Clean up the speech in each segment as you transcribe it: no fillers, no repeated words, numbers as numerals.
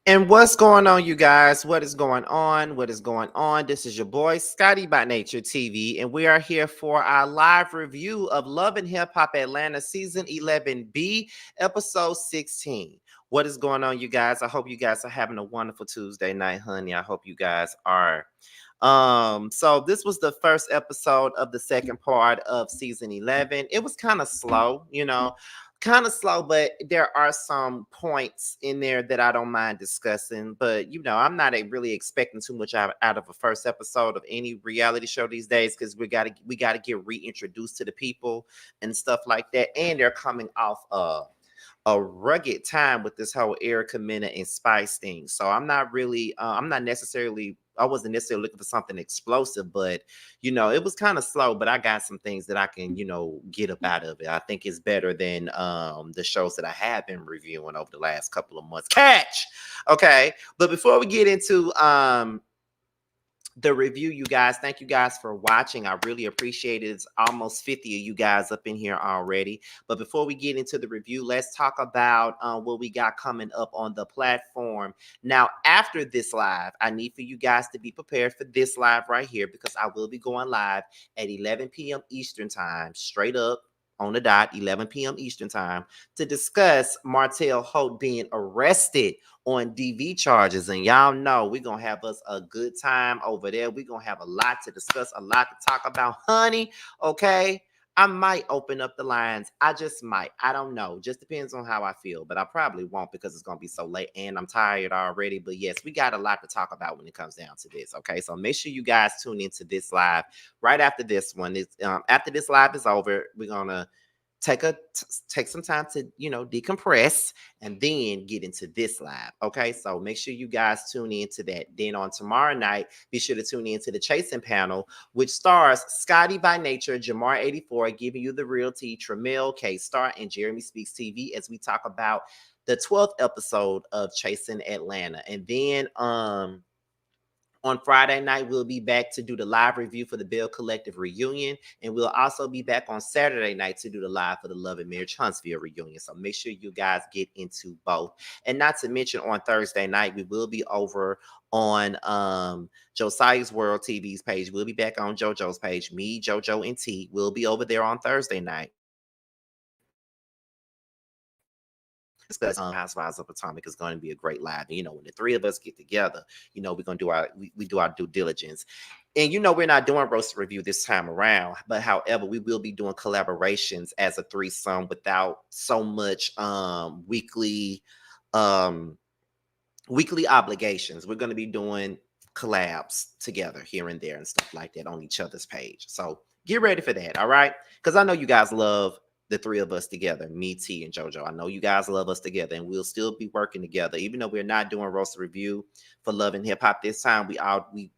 And what's going on, you guys? What is going on? What is going on? This is your boy, Scotty by Nature TV, and we are here for our live review of Love and Hip Hop Atlanta Season 11B, Episode 16. What is going on, you guys? I hope you guys are having a wonderful Tuesday night, honey. I hope you guys are. So this was the first episode of the second part of season 11. It was kind of slow, kind of slow, but there are some points in there that I don't mind discussing. But I'm not really expecting too much out of a first episode of any reality show these days, because we gotta get reintroduced to the people and stuff like that. And they're coming off a rugged time with this whole Erica Mena and Spice thing. So I wasn't necessarily looking for something explosive, but it was kind of slow, but I got some things that I can, get up out of it. I think it's better than the shows that I have been reviewing over the last couple of months. Catch. Okay. But before we get into the review, you guys, thank you guys for watching. I really appreciate it. It's almost 50 of you guys up in here already. But before we get into the review, let's talk about what we got coming up on the platform. Now, after this live, I need for you guys to be prepared for this live right here, because I will be going live at 11 p.m. Eastern time, straight up on the dot, 11 p.m. Eastern time, to discuss Martell Holt being arrested on DV charges. And y'all know we're going to have us a good time over there. We're going to have a lot to discuss, a lot to talk about, honey. Okay. I might open up the lines. I just might. I don't know. Just depends on how I feel, but I probably won't, because it's going to be so late and I'm tired already. But yes, we got a lot to talk about when it comes down to this. Okay. So make sure you guys tune into this live right after this one. After this live is over, we're going to take some time to decompress and then get into this live. Okay, so make sure you guys tune in to that. Then on tomorrow night, be sure to tune in to the Chasing panel, which stars Scotty by Nature, Jamar 84, giving you the real tea, Tramel, K-Star, and Jeremy Speaks TV, as we talk about the 12th episode of Chasing Atlanta. And then on Friday night, we'll be back to do the live review for the Bell Collective reunion. And we'll also be back on Saturday night to do the live for the Love and Marriage Huntsville reunion. So make sure you guys get into both. And not to mention, on Thursday night, we will be over on Josiah's World TV's page. We'll be back on JoJo's page. Me, JoJo, and T will be over there on Thursday night. Discuss Housewives of Potomac is going to be a great live. And, when the three of us get together, we're going to do we do our due diligence. And we're not doing roast review this time around, but however, we will be doing collaborations as a threesome without so much weekly obligations. We're going to be doing collabs together here and there and stuff like that on each other's page. So get ready for that, all right? Because I know you guys love the three of us together, me, T, and JoJo. I know you guys love us together, and we'll still be working together, even though we're not doing roast review for Love and Hip Hop this time.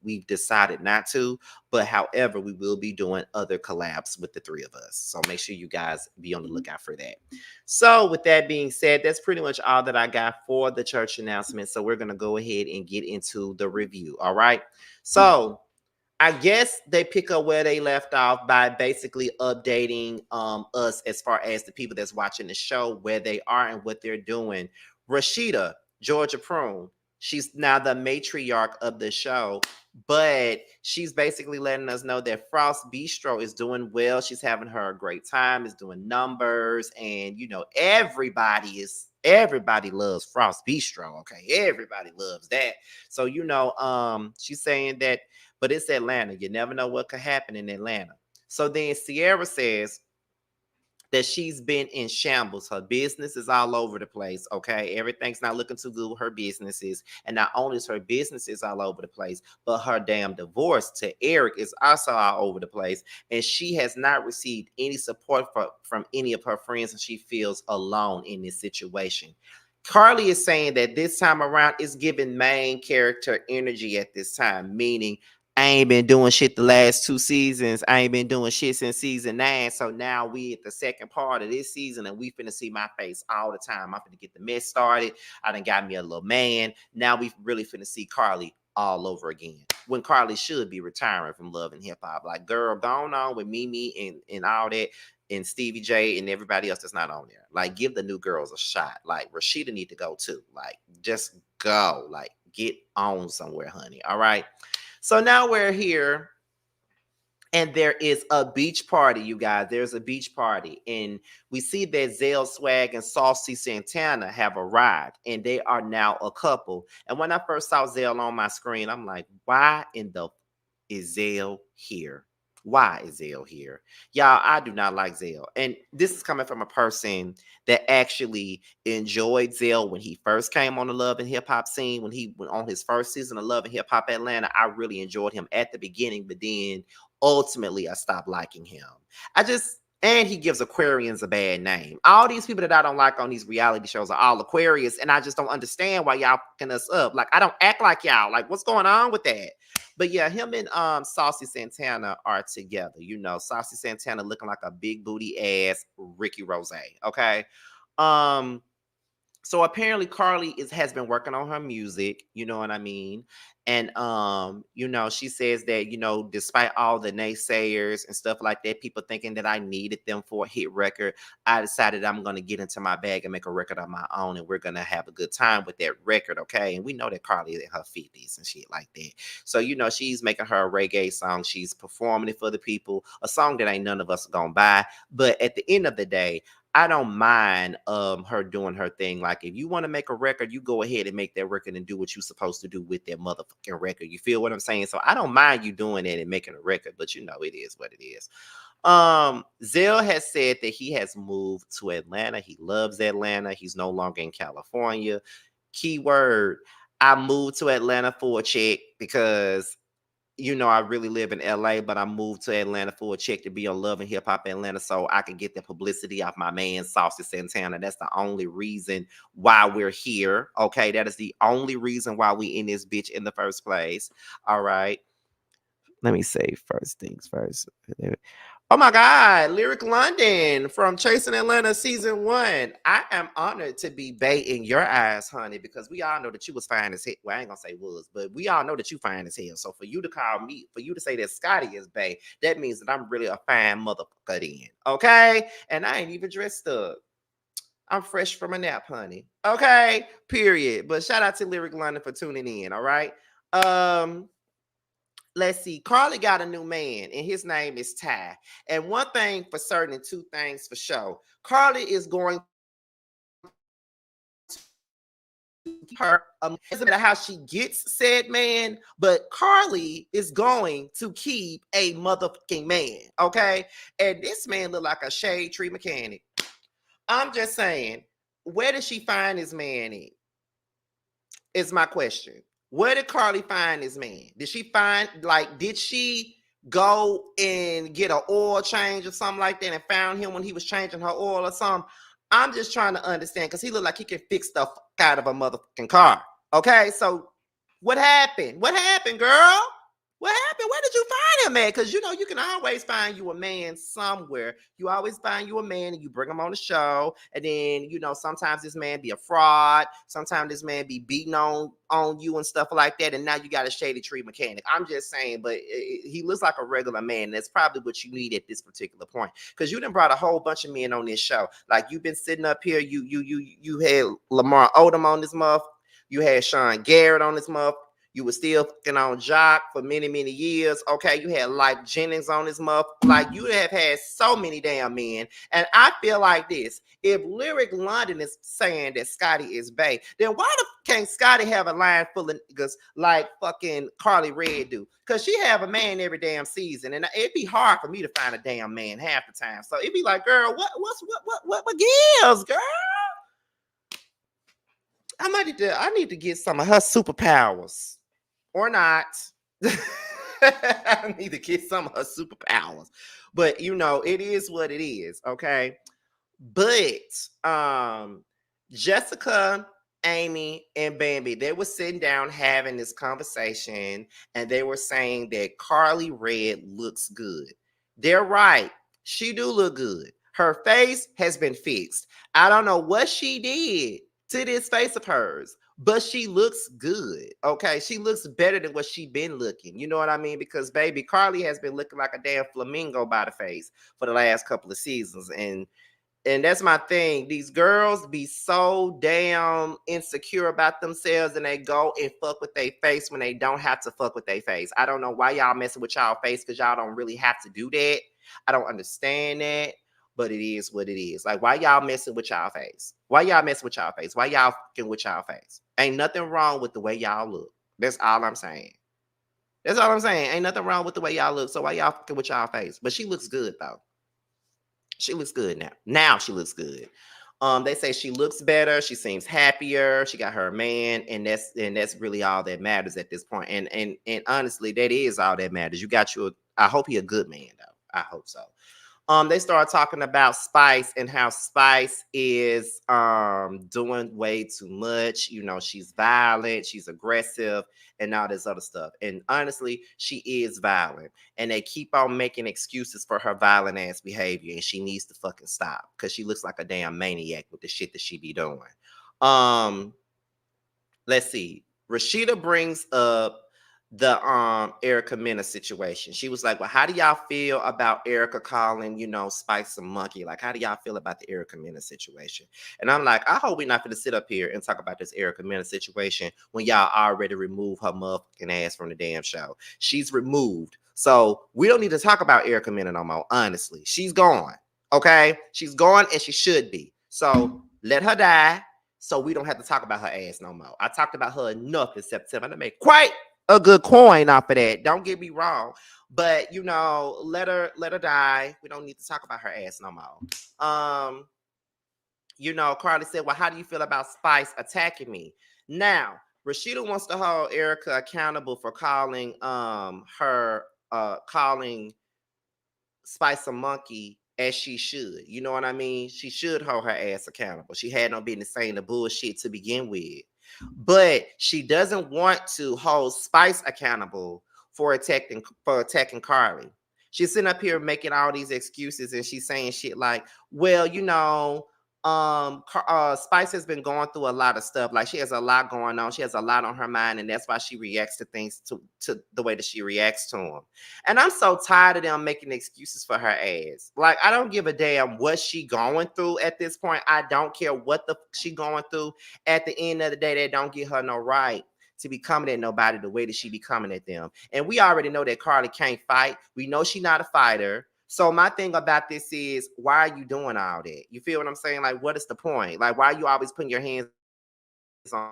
We've decided not to, but however, we will be doing other collabs with the three of us. So make sure you guys be on the lookout for that. So with that being said, that's pretty much all that I got for the church announcement. So we're gonna go ahead and get into the review. All right. So I guess they pick up where they left off by basically updating us as far as the people that's watching the show, where they are and what they're doing. Rasheeda, Georgia Prune, she's now the matriarch of the show, but she's basically letting us know that Frost Bistro is doing well. She's having her a great time, is doing numbers, and everybody loves Frost Bistro. Okay, everybody loves that. So she's saying that, but it's Atlanta. You never know what could happen in Atlanta. So then Sierra says that she's been in shambles. Her business is all over the place. Okay. Everything's not looking too good with her businesses. And not only is her business is all over the place, but her damn divorce to Eric is also all over the place. And she has not received any support from any of her friends, and she feels alone in this situation. Karlie is saying that this time around it's giving main character energy at this time, meaning I ain't been doing shit the last 2 seasons. I ain't been doing shit since season 9. So now we at the second part of this season, and we finna see my face all the time. I'm finna get the mess started. I done got me a little man. Now we really finna see Karlie all over again, when Karlie should be retiring from Love and Hip Hop. Like, girl, going on with Mimi and all that, and Stevie J and everybody else that's not on there. Like, give the new girls a shot. Like, Rasheeda need to go too. Like, just go. Like, get on somewhere, honey. All right. So now we're here, and there is a beach party, you guys. There's a beach party, and we see that Zell Swag and Saucy Santana have arrived, and they are now a couple. And when I first saw Zell on my screen, I'm like, why in the is Zell here? Why is Zell here? Y'all, I do not like Zell. And this is coming from a person that actually enjoyed Zell when he first came on the Love and Hip Hop scene. When he went on his first season of Love and Hip Hop Atlanta, I really enjoyed him at the beginning, but then ultimately I stopped liking him. And he gives Aquarians a bad name. All these people that I don't like on these reality shows are all Aquarius, and I just don't understand why y'all fucking us up. Like, I don't act like y'all. Like, what's going on with that? But yeah, him and Saucy Santana are together. You know, Saucy Santana looking like a big booty ass Ricky Rose. Okay. Um, so apparently Karlie has been working on her music, you know what I mean? And you know, she says that, you know, despite all the naysayers and stuff like that, people thinking that I needed them for a hit record, I decided I'm gonna get into my bag and make a record on my own, and we're gonna have a good time with that record, okay? And we know that Karlie is in her 50s and shit like that. So, you know, she's making her a reggae song, she's performing it for the people, a song that ain't none of us are gonna buy. But at the end of the day, I don't mind her doing her thing. Like, if you want to make a record, you go ahead and make that record and do what you're supposed to do with that motherfucking record. You feel what I'm saying? So I don't mind you doing it and making a record, but you know, it is what it is. Zell has said that he has moved to Atlanta. He loves Atlanta. He's no longer in California. Keyword, I moved to Atlanta for a check because, you know, I really live in LA, but I moved to Atlanta for a check to be on Love and Hip Hop Atlanta so I could get the publicity off my man, Saucy Santana. That's the only reason why we're here. Okay, that is the only reason why we in this bitch in the first place. All right. Let me say first things first. Oh my God, Lyric London from Chasing Atlanta season 1. I am honored to be bae in your eyes, honey, because we all know that you was fine as hell. Well, I ain't gonna say was, but we all know that you fine as hell. So for you to call me, for you to say that Scotty is bae, that means that I'm really a fine motherfucker then. Okay? And I ain't even dressed up. I'm fresh from a nap, honey. Okay? Period. But shout out to Lyric London for tuning in, all right? Let's see. Karlie got a new man, and his name is Ty. And one thing for certain, and two things for sure. Karlie is going to her. It doesn't matter how she gets said man, but Karlie is going to keep a motherfucking man. Okay, and this man look like a shade tree mechanic. I'm just saying, where did she find his man in? Is my question. Where did Karlie find this man? Did she find, like, did she go and get an oil change or something like that and found him when he was changing her oil or something? I'm just trying to understand because he looked like he can fix the fuck out of a motherfucking car. Okay, so what happened? What happened, girl? What happened? Where did you find him at? Because, you know, you can always find you a man somewhere. You always find you a man and you bring him on the show. And then, you know, sometimes this man be a fraud. Sometimes this man be beating on you and stuff like that. And now you got a shady tree mechanic. I'm just saying, but he looks like a regular man. That's probably what you need at this particular point. Because you done brought a whole bunch of men on this show. Like, you've been sitting up here. You had Lamar Odom on this month. You had Sean Garrett on this month. You were still fucking on Jock for many, many years. Okay, you had Lyfe Jennings on this month. Like, you have had so many damn men. And I feel like this. If Lyric London is saying that Scotty is bae, then why can't Scotty have a line full of niggas like fucking Karlie Redd do? Because she have a man every damn season. And it'd be hard for me to find a damn man half the time. So it'd be like, girl, what gives, girl? I need to get some of her superpowers. Or not. I need to get some of her superpowers. But you know, it is what it is, okay? But Jessica, Amy, and Bambi, they were sitting down having this conversation, and they were saying that Karlie Redd looks good. They're right. She do look good. Her face has been fixed. I don't know what she did to this face of hers, but she looks good. Okay, she looks better than what she been looking. You know what I mean? Because baby, Karlie has been looking like a damn flamingo by the face for the last couple of seasons, and And that's my thing. These girls be so damn insecure about themselves and they go and fuck with their face when they don't have to fuck with their face. I don't know why y'all messing with y'all face because y'all don't really have to do that. I don't understand that, but it is what it is. Like, why y'all messing with y'all face? Why y'all messing with y'all face? Why y'all fucking with y'all face? Ain't nothing wrong with the way y'all look. That's all I'm saying. That's all I'm saying. Ain't nothing wrong with the way y'all look. So why y'all fucking with y'all face? But she looks good though. She looks good now. Now she looks good. They say she looks better. She seems happier. She got her man, and that's really all that matters at this point. And honestly, that is all that matters. You got you. I hope he a good man though. I hope so. They started talking about Spice and how Spice is doing way too much. You know, she's violent, she's aggressive, and all this other stuff. And honestly, she is violent. And they keep on making excuses for her violent ass behavior, and she needs to fucking stop because she looks like a damn maniac with the shit that she be doing. Um, let's see. Rasheeda brings up the Erica Mena situation. She was like, well, how do y'all feel about Erica calling, Spice a monkey? Like, how do y'all feel about the Erica Mena situation? And I'm like, I hope we're not going to sit up here and talk about this Erica Mena situation when y'all already removed her motherfucking ass from the damn show. She's removed. So we don't need to talk about Erica Mena no more, honestly. She's gone. Okay? She's gone and she should be. So let her die so we don't have to talk about her ass no more. I talked about her enough in September to make quite a good coin off of that. Don't get me wrong. But let her die. We don't need to talk about her ass no more. Karlie said, well, how do you feel about Spice attacking me? Now, Rasheeda wants to hold Erica accountable for calling calling Spice a monkey as she should. You know what I mean? She should hold her ass accountable. She had no business saying the bullshit to begin with. But she doesn't want to hold Spice accountable for attacking Karlie. She's sitting up here making all these excuses and she's saying shit like, well, Spice has been going through a lot of stuff. Like, she has a lot going on. She has a lot on her mind, and that's why she reacts to things to the way that she reacts to them. And I'm so tired of them making excuses for her ass. Like, I don't give a damn what she going through at this point. I don't care what the she going through. At the end of the day, that don't give her no right to be coming at nobody the way that she be coming at them. And we already know that Karlie can't fight. We know she's not a fighter. So my thing about this is, why are you doing all that? You feel what I'm saying? Like, what is the point? Like, why are you always putting your hands on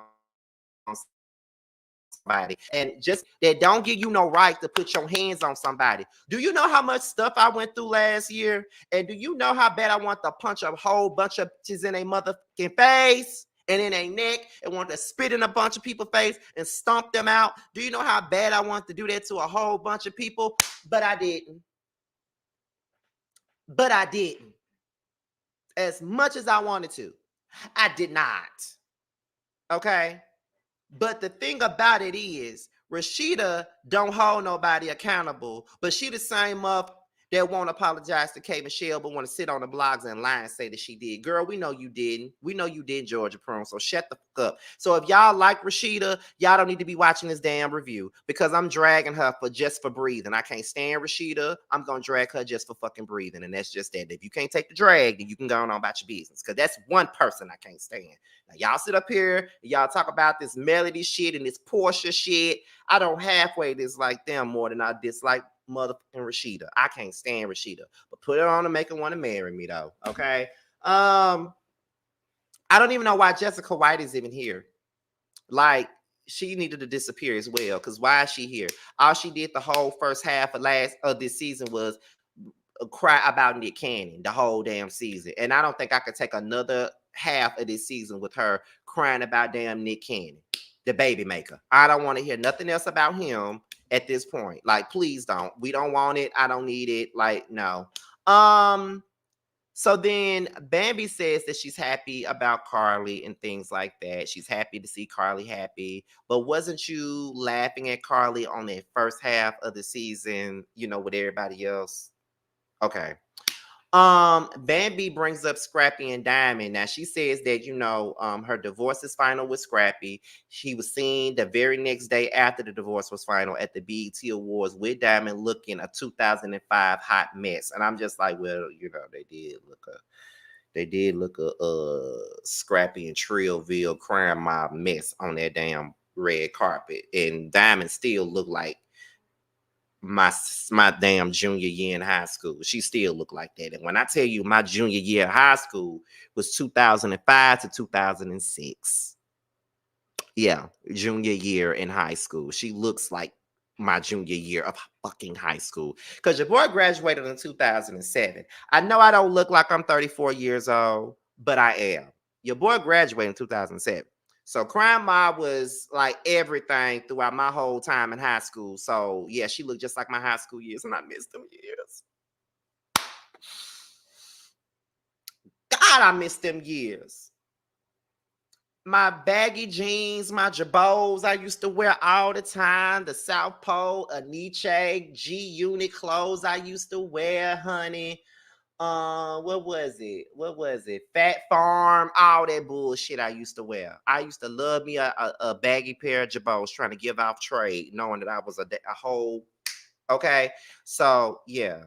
somebody? And just that don't give you no right to put your hands on somebody. Do you know how much stuff I went through last year? And do you know how bad I want to punch a whole bunch of bitches in a motherfucking face and in a neck and want to spit in a bunch of people's face and stomp them out? Do you know how bad I want to do that to a whole bunch of people? But I didn't. But I didn't. As much as I wanted to, I did not. Okay? But the thing about it is, Rasheeda don't hold nobody accountable, but she the same up that won't apologize to K. Michelle, but want to sit on the blogs and lie and say that she did. Girl, we know you didn't. We know you did, Georgia Prune, so shut the fuck up. So if y'all like Rasheeda, y'all don't need to be watching this damn review because I'm dragging her for breathing. I can't stand Rasheeda. I'm going to drag her just for fucking breathing, and that's just that. If you can't take the drag, then you can go on about your business because that's one person I can't stand. Now, y'all sit up here and y'all talk about this Melody shit and this Portia shit. I don't halfway dislike them more than I dislike motherfucking Rasheeda. I can't stand Rasheeda, but put it on to make her want to marry me though. Okay. I don't even know why Jessica White is even here. Like, she needed to disappear as well. Because why is she here? All she did the whole first half of this season was cry about Nick Cannon the whole damn season. And I don't think I could take another half of this season with her crying about damn Nick Cannon, the baby maker. I don't want to hear nothing else about him at this point. Like, please don't. We don't want it. I don't need it. Like, no. So then Bambi says that she's happy about Karlie and things like that. She's happy to see Karlie happy. But wasn't you laughing at Karlie on that first half of the season, with everybody else? Okay. Bambi brings up Scrappy and Diamond. Now she says that her divorce is final with Scrappy. She was seen the very next day after the divorce was final at the BET Awards with Diamond looking a 2005 hot mess. And I'm just like, well, they did look They did look a Scrappy and Trillville crime mob mess on that damn red carpet, and Diamond still looked like my damn junior year in high school. She still looked like that. And when I tell you my junior year of high school was 2005 to 2006. Yeah, junior year in high school. She looks like my junior year of fucking high school. Because your boy graduated in 2007. I know I don't look like I'm 34 years old, but I am. Your boy graduated in 2007. So Crime Mob was like everything throughout my whole time in high school. So yeah, she looked just like my high school years, and I missed them years. God, I missed them years. My baggy jeans, my jabos I used to wear all the time, the South Pole, Aniche, G Unit clothes I used to wear, honey. What was it? What was it? Fat Farm, all that bullshit I used to wear. I used to love me a baggy pair of jabos trying to give off trade, knowing that I was a whole, okay? So, yeah,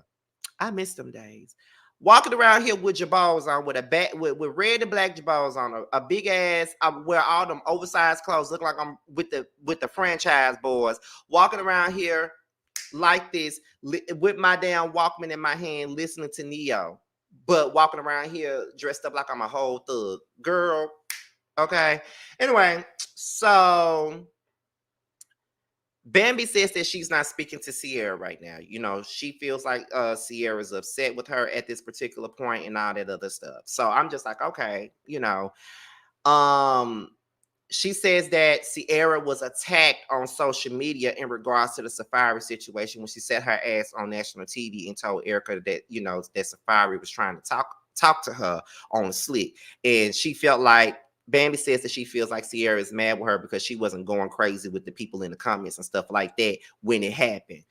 I miss them days. Walking around here with jabos on, with a bat, with red and black jabos on, a big ass. I wear all them oversized clothes, look like I'm with the franchise boys. Walking around here like this, with my damn Walkman in my hand, listening to Neo, but walking around here dressed up like I'm a whole thug girl. Okay. Anyway, so Bambi says that she's not speaking to Sierra right now. You know, she feels like Sierra's upset with her at this particular point and all that other stuff. So I'm just like, okay, you know. Um, she says that Sierra was attacked on social media in regards to the Safari situation when she set her ass on national TV and told Erica that, you know, that Safari was trying to talk to her on the slick. And she felt like Bambi says that she feels like Sierra is mad with her because she wasn't going crazy with the people in the comments and stuff like that when it happened.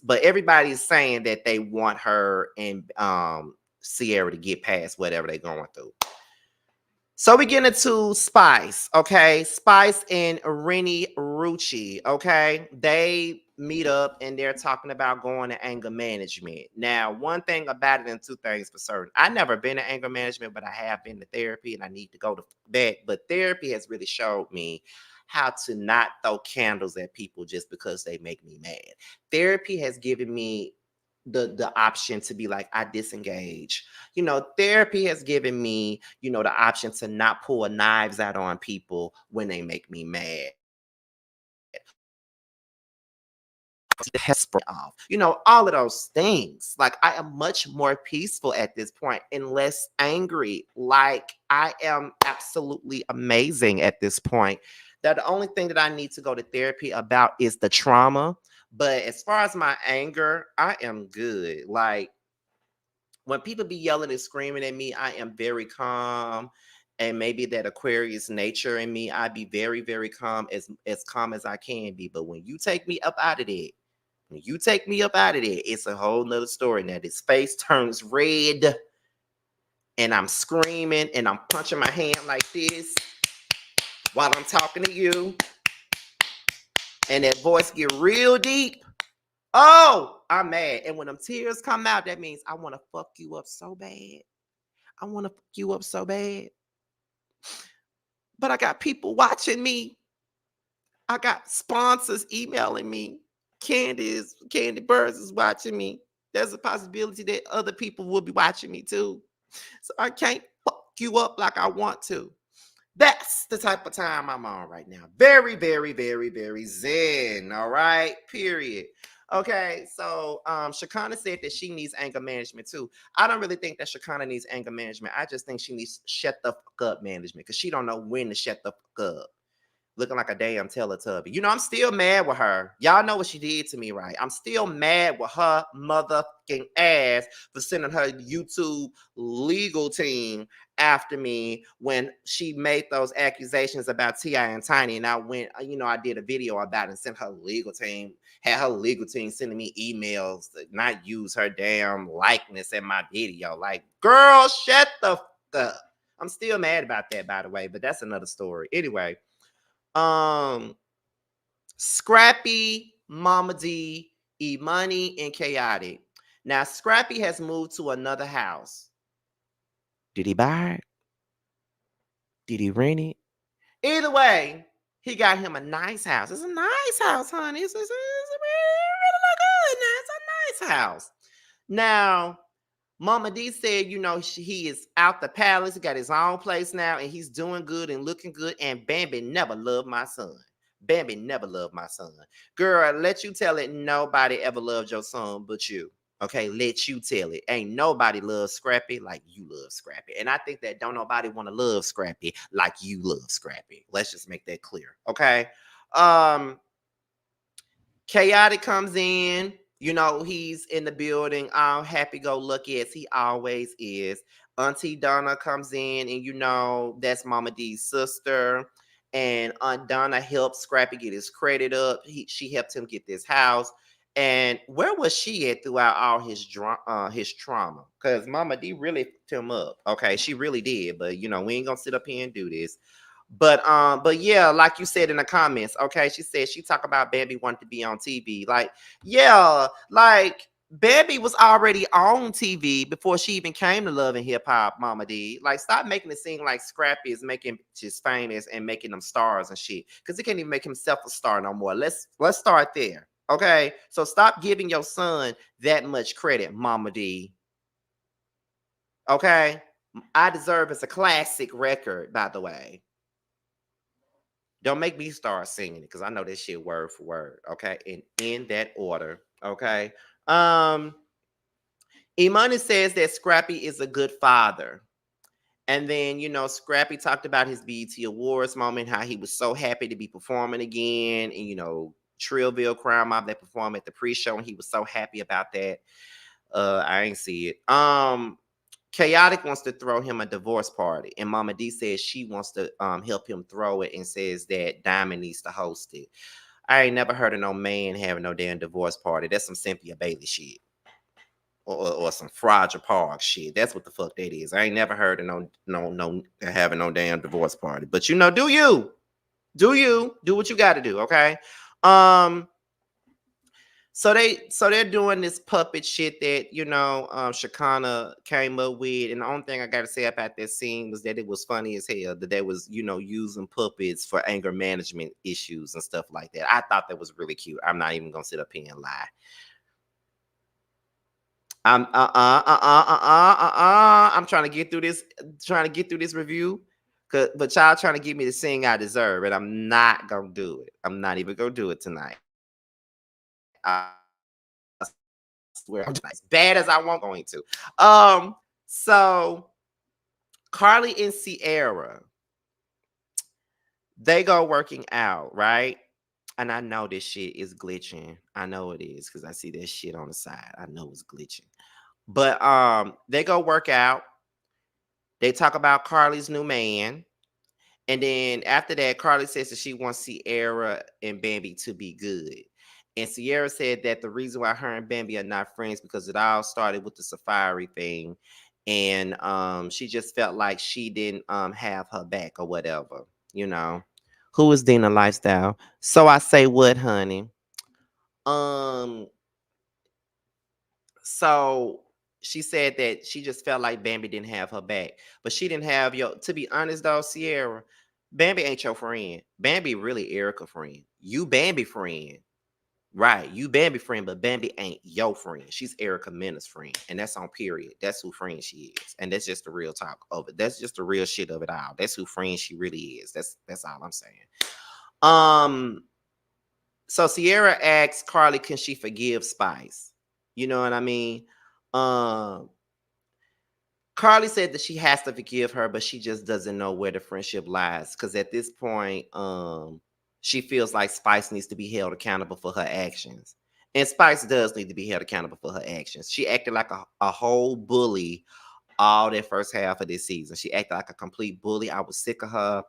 But everybody is saying that they want her and Sierra to get past whatever they're going through. So we get into Spice, okay? Spice and Rennie Rucci, okay? They meet up and they're talking about going to anger management. Now, one thing about it and two things for certain. I've never been to anger management, but I have been to therapy and I need to go to that. But therapy has really showed me how to not throw candles at people just because they make me mad. Therapy has given me the option to be like, I disengage. You know, therapy has given me, you know, the option to not pull knives out on people when they make me mad. Off, you know, all of those things. Like, I am much more peaceful at this point and less angry. Like, I am absolutely amazing at this point. That the only thing that I need to go to therapy about is the trauma. But as far as my anger, I am good. Like, when people be yelling and screaming at me, I am very calm. And maybe that Aquarius nature in me, I be very, very calm, as calm as I can be. But when you take me up out of it, when you take me up out of there, it's a whole nother story. Now his face turns red and I'm screaming and I'm punching my hand like this while I'm talking to you. And that voice get real deep. Oh, I'm mad. And when them tears come out, that means I want to fuck you up so bad. I want to fuck you up so bad. But I got people watching me. I got sponsors emailing me. Candy Birds is watching me. There's a possibility that other people will be watching me too. So I can't fuck you up like I want to. That's the type of time I'm on right now. Very, very, very, very zen. All right. Period. Okay. So Shakana said that she needs anger management too. I don't really think that Shakana needs anger management. I just think she needs shut the fuck up management because she don't know when to shut the fuck up. Looking like a damn Teletubby. You know, I'm still mad with her. Y'all know what she did to me, right? I'm still mad with her motherfucking ass for sending her YouTube legal team after me when she made those accusations about T.I. and Tiny. And I went, you know, I did a video about it and sent her legal team, had her legal team sending me emails to not use her damn likeness in my video. Like, girl, shut the fuck up. I'm still mad about that, by the way, but that's another story. Anyway. Scrappy, Mama D, E-Money, and Chaotic. Now, Scrappy has moved to another house. Did he buy it? Did he rent it? Either way, he got him a nice house. It's a nice house, honey. It's really look good now. It's a nice house. Now, Mama D said, he is out the palace. He got his own place now, and he's doing good and looking good. And Bambi never loved my son. Bambi never loved my son. Girl, let you tell it, nobody ever loved your son but you. Okay, let you tell it. Ain't nobody love Scrappy like you love Scrappy. And I think that don't nobody want to love Scrappy like you love Scrappy. Let's just make that clear. Okay. Um, Chaotic comes in, he's in the building, all happy go lucky as he always is. Auntie Donna comes in, and that's Mama D's sister. And Aunt Donna helped Scrappy get his credit up. She helped him get this house. And where was she at throughout all his trauma? Because Mama D really picked him up. Okay, she really did. But we ain't gonna sit up here and do this. But yeah, like you said in the comments, okay, she said she talked about Bambi wanted to be on TV. Like, yeah, like Bambi was already on TV before she even came to Love and Hip Hop, Mama D. Like, stop making it seem like Scrappy is making just famous and making them stars and shit. Because he can't even make himself a star no more. Let's start there. Okay. So stop giving your son that much credit, Mama D. Okay. I Deserve is a classic record, by the way. Don't make me start singing it because I know this shit word for word. Okay. And in that order. Okay. Imani says that Scrappy is a good father. And then, Scrappy talked about his BET Awards moment, how he was so happy to be performing again. And, Trillville Crime Mob, they performed at the pre-show, and he was so happy about that. I ain't see it. Chaotic wants to throw him a divorce party, and Mama D says she wants to help him throw it and says that Diamond needs to host it. I ain't never heard of no man having no damn divorce party. That's some Cynthia Bailey shit. Or some Fraudulent Park shit. That's what the fuck that is. I ain't never heard of no having no damn divorce party. But do you? Do what you gotta do, okay? So they're doing this puppet shit that Shakana came up with, and the only thing I gotta say about that scene was that it was funny as hell. That they was using puppets for anger management issues and stuff like that. I thought that was really cute. I'm not even gonna sit up here and lie. I'm trying to get through this review. But y'all trying to get me to sing I Deserve, and I'm not gonna do it. I'm not even gonna do it tonight. I swear, I'm as bad as I want going to. So Karlie and Sierra, they go working out, right? And I know this shit is glitching. I know it is because I see that shit on the side. I know it's glitching. But they go work out. They talk about Karlie's new man. And then after that, Karlie says that she wants Sierra and Bambi to be good. And Sierra said that the reason why her and Bambi are not friends because it all started with the safari thing. And she just felt like she didn't have her back or whatever, Who is Dina Lifestyle? So I say what, honey? So she said that she just felt like Bambi didn't have her back. But she didn't have to be honest though, Sierra, Bambi ain't your friend. Bambi really Erica friend. You Bambi friend. Right. You Bambi friend, but Bambi ain't your friend. She's Erica Mena's friend. And that's on period. That's who friend she is. And that's just the real talk of it. That's just the real shit of it all. That's who friend she really is. That's all I'm saying. So Sierra asks Karlie, can she forgive Spice? You know what I mean? Karlie said that she has to forgive her, but she just doesn't know where the friendship lies. Because at this point, she feels like Spice needs to be held accountable for her actions. And Spice does need to be held accountable for her actions. She acted like a whole bully all that first half of this season. She acted like a complete bully. I was sick of her.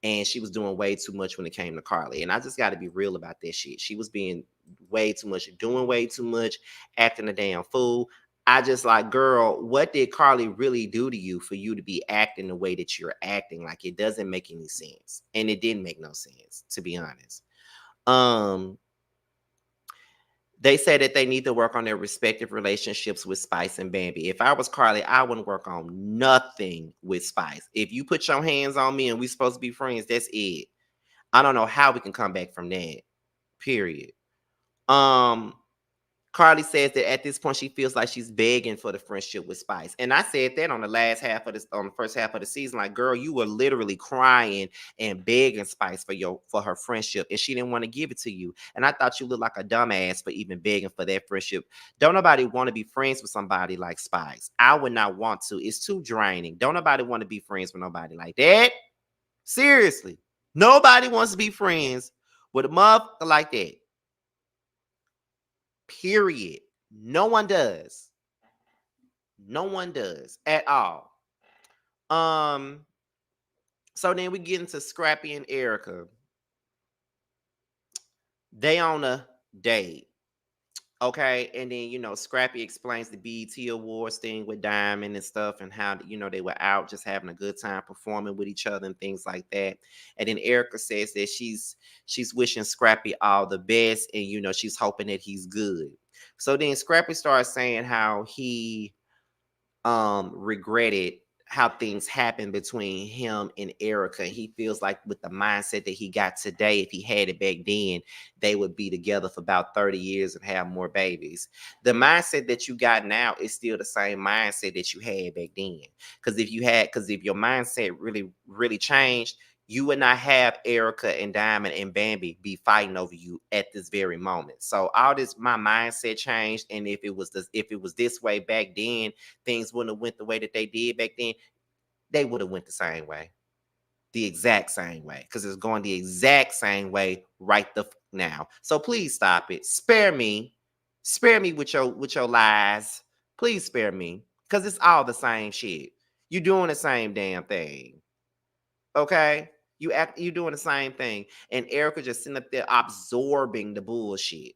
And she was doing way too much when it came to Karlie. And I just got to be real about that shit. She was being way too much, doing way too much, acting a damn fool. I just like, girl, what did Karlie really do to you for you to be acting the way that you're acting? Like, it doesn't make any sense. And it didn't make no sense, to be honest. They say that they need to work on their respective relationships with Spice and Bambi. If I was Karlie, I wouldn't work on nothing with Spice. If you put your hands on me and we supposed to be friends, that's it. I don't know how we can come back from that. Period. Um, Karlie says that at this point she feels like she's begging for the friendship with Spice. And I said that on the last half of this, on the first half of the season, like, girl, you were literally crying and begging Spice for her friendship, and she didn't want to give it to you. And I thought you looked like a dumbass for even begging for that friendship. Don't nobody want to be friends with somebody like Spice. I would not want to. It's too draining. Don't nobody want to be friends with nobody like that. Seriously. Nobody wants to be friends with a motherfucker like that. Period. No one does. No one does at all. So then we get into Scrappy and Erica. They on a date. Okay. And then, Scrappy explains the BET Awards thing with Diamond and stuff, and how, they were out just having a good time performing with each other and things like that. And then Erica says that she's wishing Scrappy all the best, and she's hoping that he's good. So then Scrappy starts saying how he regretted how things happened between him and Erica. He feels like with the mindset that he got today, if he had it back then, they would be together for about 30 years and have more babies. The mindset that you got now is still the same mindset that you had back then. Because if your mindset really, really changed, you would not have Erica and Diamond and Bambi be fighting over you at this very moment. So all this, my mindset changed, and if it was this way back then, things wouldn't have went the way that they did back then. They would have went the same way, the exact same way, because it's going the exact same way right now. So please stop it. Spare me with your lies. Please spare me, because it's all the same shit. You doing the same damn thing. Okay? You doing the same thing. And Erica just sitting up there absorbing the bullshit.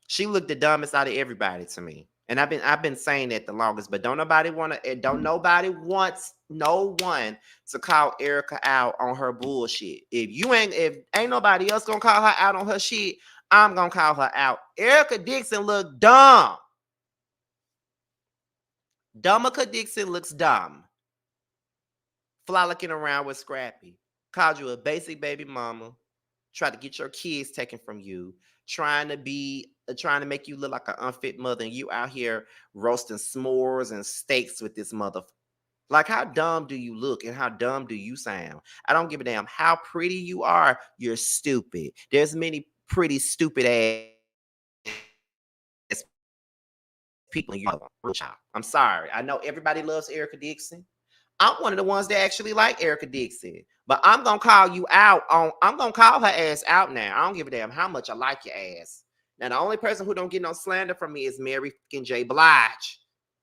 She looked the dumbest out of everybody to me. And I've been saying that the longest, but don't nobody wants no one to call Erica out on her bullshit. If ain't nobody else gonna call her out on her shit, I'm gonna call her out. Erica Dixon looked dumb. Dummica Dixon looks dumb. Frolicking around with Scrappy. Called you a basic baby mama. Tried to get your kids taken from you. Trying to make you look like an unfit mother, and you out here roasting s'mores and steaks with this mother. Like, how dumb do you look and how dumb do you sound? I don't give a damn how pretty you are. You're stupid. There's many pretty stupid ass people in your child. I'm sorry. I know everybody loves Erica Dixon. I'm one of the ones that actually like Erica Dixon. But I'm gonna call her ass out now. I don't give a damn how much I like your ass. Now, the only person who don't get no slander from me is Mary fucking J. Blige.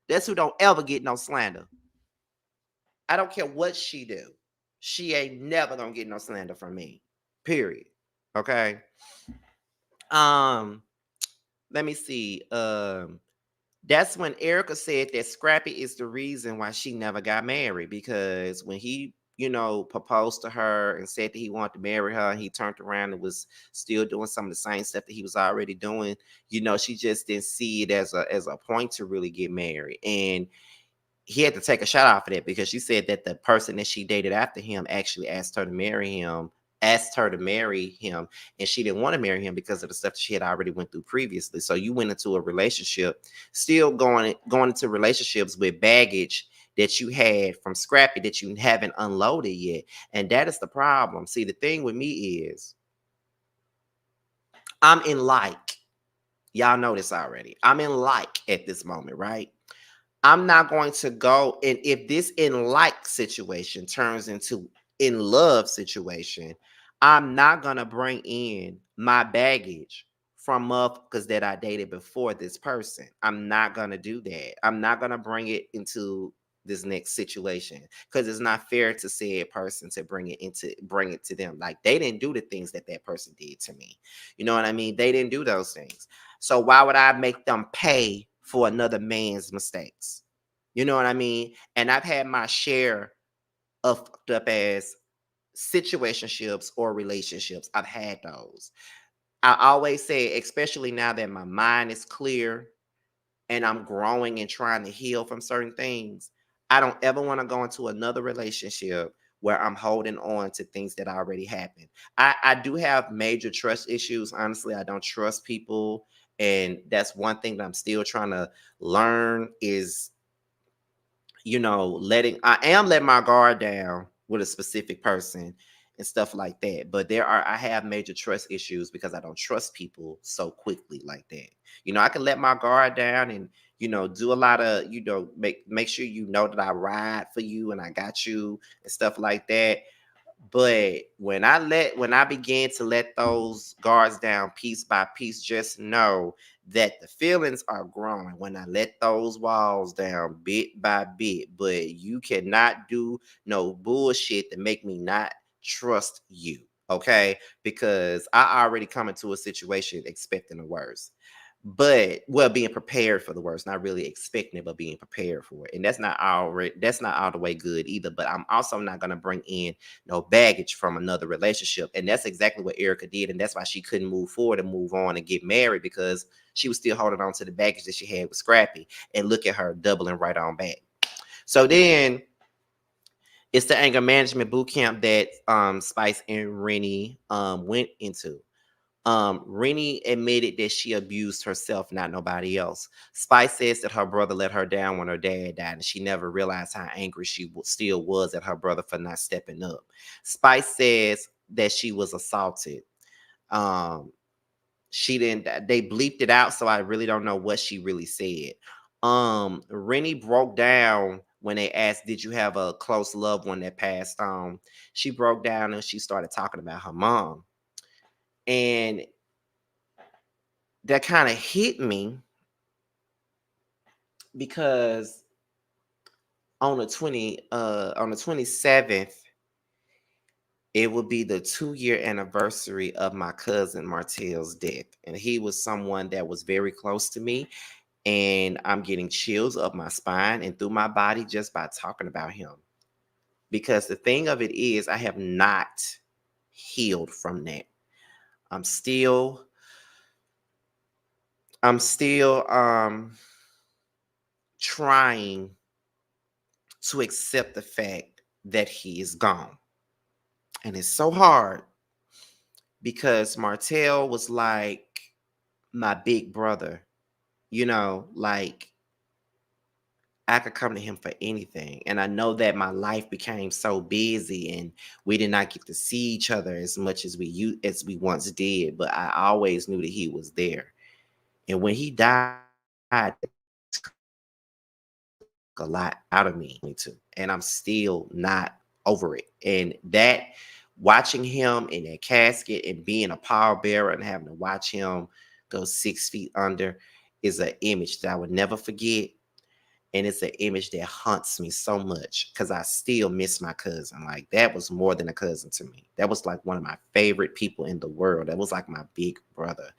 That's who don't ever get no slander. I don't care what she do. She ain't never gonna get no slander from me. Period. Okay. Let me see. That's when Erica said that Scrappy is the reason why she never got married, because when he, proposed to her and said that he wanted to marry her, and he turned around and was still doing some of the same stuff that he was already doing, she just didn't see it as a point to really get married. And he had to take a shot off of that, because she said that the person that she dated after him actually asked her to marry him, and she didn't want to marry him because of the stuff that she had already went through previously. So you went into a relationship, still going into relationships with baggage that you had from Scrappy that you haven't unloaded yet. And that is the problem. See, the thing with me is I'm in like. Y'all know this already. I'm in like at this moment, right? I'm not going to go, and if this in like situation turns into in love situation, I'm not going to bring in my baggage from motherfuckers that I dated before this person. I'm not going to do that. I'm not going to bring it into this next situation, because it's not fair to said person to bring it to them. Like, they didn't do the things that person did to me. You know what I mean? They didn't do those things. So why would I make them pay for another man's mistakes? You know what I mean? And I've had my share of fucked up ass situationships or relationships. I've had those. I always say, especially now that my mind is clear and I'm growing and trying to heal from certain things, I don't ever want to go into another relationship where I'm holding on to things that already happened. I do have major trust issues. Honestly, I don't trust people. And that's one thing that I'm still trying to learn is, I am letting my guard down with a specific person and stuff like that. But I have major trust issues because I don't trust people so quickly like that. I can let my guard down and, do a lot of, make sure that I ride for you and I got you and stuff like that. But when I began to let those guards down piece by piece, just know that the feelings are growing when I let those walls down bit by bit. But you cannot do no bullshit to make me not trust you. Okay. Because I already come into a situation expecting the worst. But well, being prepared for the worst, not really expecting it, but being prepared for it. And that's not all the way good either. But I'm also not gonna bring in no baggage from another relationship. And that's exactly what Erica did. And that's why she couldn't move forward and move on and get married because she was still holding on to the baggage that she had with Scrappy. And look at her doubling right on back. So then it's the anger management boot camp that Spice and Rennie went into. Rennie admitted that she abused herself, not nobody else. Spice says that her brother let her down when her dad died, and she never realized how angry she still was at her brother for not stepping up. Spice says that she was assaulted. Um, she didn't. They bleeped it out, so I really don't know what she really said. Rennie broke down when they asked, "Did you have a close loved one that passed on?" She broke down and she started talking about her mom, and that kind of hit me because on the 27th, it will be the 2-year anniversary of my cousin Martell's death. And he was someone that was very close to me. And I'm getting chills up my spine and through my body just by talking about him. Because the thing of it is, I have not healed from that. I'm still I'm still trying to accept the fact that he is gone. And it's so hard because Martell was like my big brother, like I could come to him for anything. And I know that my life became so busy and we did not get to see each other as much as we once did, but I always knew that he was there. And when he died, a lot out of me too. And I'm still not over it. And that watching him in that casket and being a pallbearer and having to watch him go 6 feet under is an image that I would never forget. And it's an image that haunts me so much because I still miss my cousin. Like that was more than a cousin to me. That was like one of my favorite people in the world. That was like my big brother.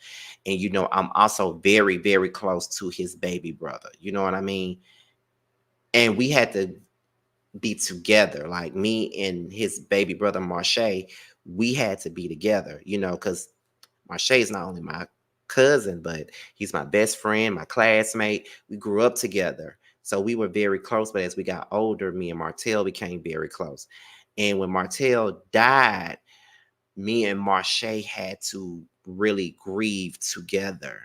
And I'm also very, very close to his baby brother. You know what I mean? And we had to be together, like me and his baby brother Marsha. We had to be together, because Marsha is not only my cousin, but he's my best friend, my classmate. We grew up together, so we were very close. But as we got older, me and Martell became very close. And when Martell died, me and Marsha had to really grieve together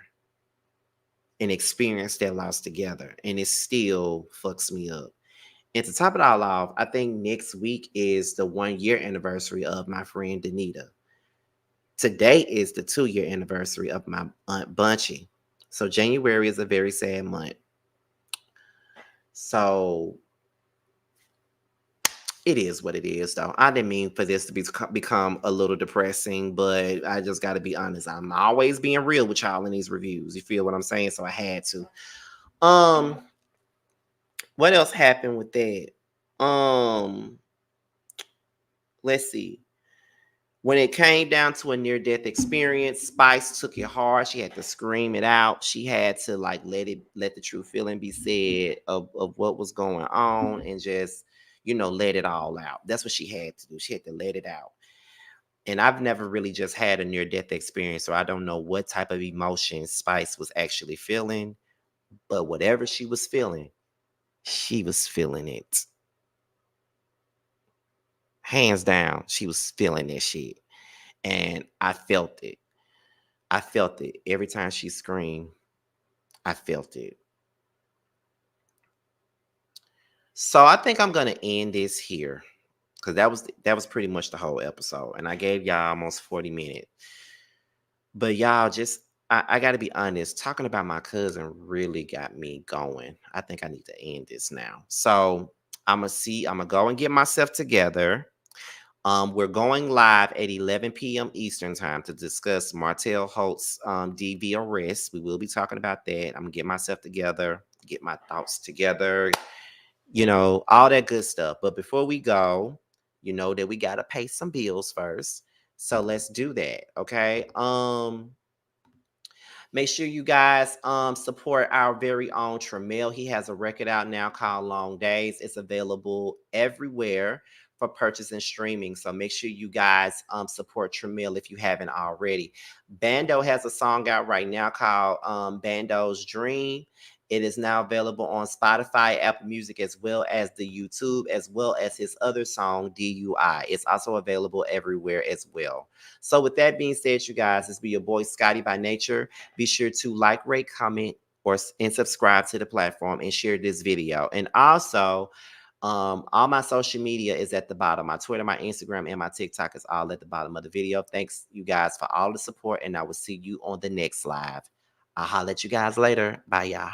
and experience that loss together, and it still fucks me up. And to top it all off, I think next week is the 1-year anniversary of my friend Danita. Today is the 2-year anniversary of my Aunt Bunchy. So January is a very sad month. So it is what it is, though. I didn't mean for this to become a little depressing, but I just got to be honest. I'm always being real with y'all in these reviews. You feel what I'm saying? So I had to. What else happened with that? Let's see. When it came down to a near-death experience, Spice took it hard. She had to scream it out. She had to like let the true feeling be said of what was going on and just, let it all out. That's what she had to do. She had to let it out. And I've never really just had a near-death experience, so I don't know what type of emotion Spice was actually feeling. But whatever she was feeling it. Hands down, she was feeling that shit. And I felt it. I felt it. Every time she screamed, I felt it. So I think I'm gonna end this here. Because that was pretty much the whole episode. And I gave y'all almost 40 minutes. But y'all just I gotta be honest, talking about my cousin really got me going. I think I need to end this now. So I'm gonna go and get myself together. We're going live at 11 p.m. Eastern time to discuss Martell Holt's DV arrest. We will be talking about that. I'm gonna get myself together, get my thoughts together, all that good stuff. But before we go, you know that we gotta pay some bills first. So let's do that. Okay. Make sure you guys support our very own Tramiel. He has a record out now called Long Days. It's available everywhere for purchase and streaming. So make sure you guys support Tramiel if you haven't already. Bando has a song out right now called Bando's Dream. It is now available on Spotify, Apple Music, as well as the YouTube, as well as his other song, DUI. It's also available everywhere as well. So with that being said, you guys, this be your boy Scotty by Nature. Be sure to like, rate, comment, and subscribe to the platform and share this video. And also, all my social media is at the bottom. My Twitter, my Instagram, and my TikTok is all at the bottom of the video. Thanks, you guys, for all the support, and I will see you on the next live. I'll holler at you guys later. Bye, y'all.